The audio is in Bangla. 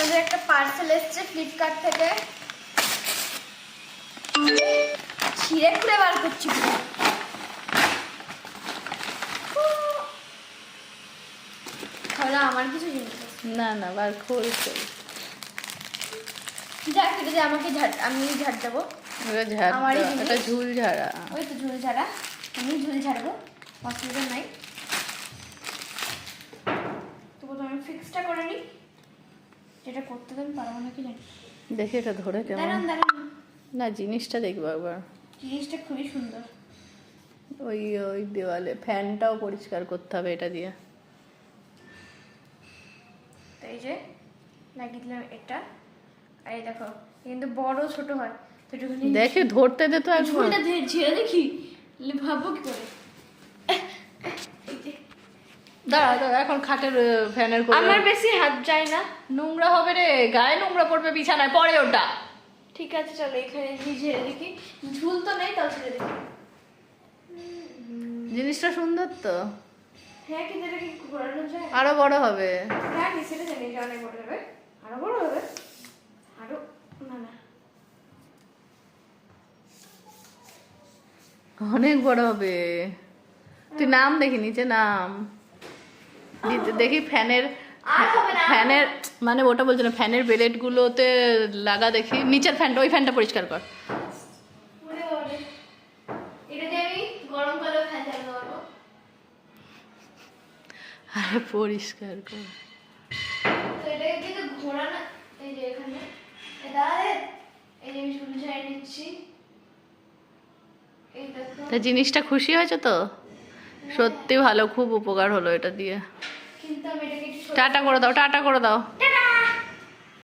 আমাদের একটা পার্সেল এসছে ফ্লিপকার্ট থেকে। ছিঁড়ে খুঁড়ে বার করছি পুরো। তাহলে আমার কিছু জিনিস আছে। না না বার খোল যাক এটা যে আমাকে আমি ঝাড় দেবো। ওটা ঝাড় আমারই দাও, জিনিস। এটা ঝুল ঝাড়া। ওই তো ঝুল ঝাড়া, আমি ঝুল ঝাড়বো, অসুবিধা নাই। তবু তো আমি ফিক্সটা করে নিই, যেটা করতে তো আমি পারবো না কি জানি। দেখি এটা ধরে কেমন। দাঁড়ান দাঁড়ান, না জিনিসটা দেখবো একবার। জিনিসটা খুবই সুন্দর। ওই ওই দেওয়ালে ফ্যানটাও পরিষ্কার করতে হবে এটা দিয়ে। তো এই যে লাগিয়ে দিলাম এটা। আর এই দেখো কিন্তু বড় ছোট হয়, তো একটুখানি দেখি ধরতে দে তো একবার। ঝুলটা ঝেড়ে দেখি, ভাববো কি করে। দাঁড়া দাঁড়া, এখন খাটের ফ্যানের আমার বেশি হাত যায় না। নোংরা হবে রে, গায়ে নোংরা পড়বে, বিছানায় পড়ে ওটা। ঠিক আছে চলো এখানে ঝেড়ে দেখি, ঝুল তো নেই, তাও ঝেড়ে দেখি। জিনিসটা সুন্দর তো, হ্যাঁ কিন্তু এটা কি ঘোরানো যায়? আরো বড় হবে। হ্যাঁ সেটা জানি, এটা অনেক বড় হবে, আরো বড় হবে, আরো না না অনেক বড় হবে। তুই নাম দেখি নিচে নাম দেখি ফ্যানের, আর হবে না। ফ্যানের মানে ওটা বলছে না, ফ্যানের ব্লেড গুলোতে লাগা দেখি, নিচের ফ্যানটা, ওই ফ্যানটা পরিষ্কার কর। ওরে ওরে, এটা দিয়ে আমি গরমকালে ফ্যান চালাতে পারবো। আরে পরিষ্কার কর। তো এটাকে কিন্তু ঘোরানো, এই যে এখানে এটা, এই যে আমি ঝুল ঝাড়িয়ে নিচ্ছি, এই দেখো। তা জিনিসটা খুশি হয়েছে তো? সত্যি ভালো, খুব উপকার হলো এটা দিয়ে। কিন্তু আমি এটাকে একটু টাটা করে দাও, টাটা করে দাও।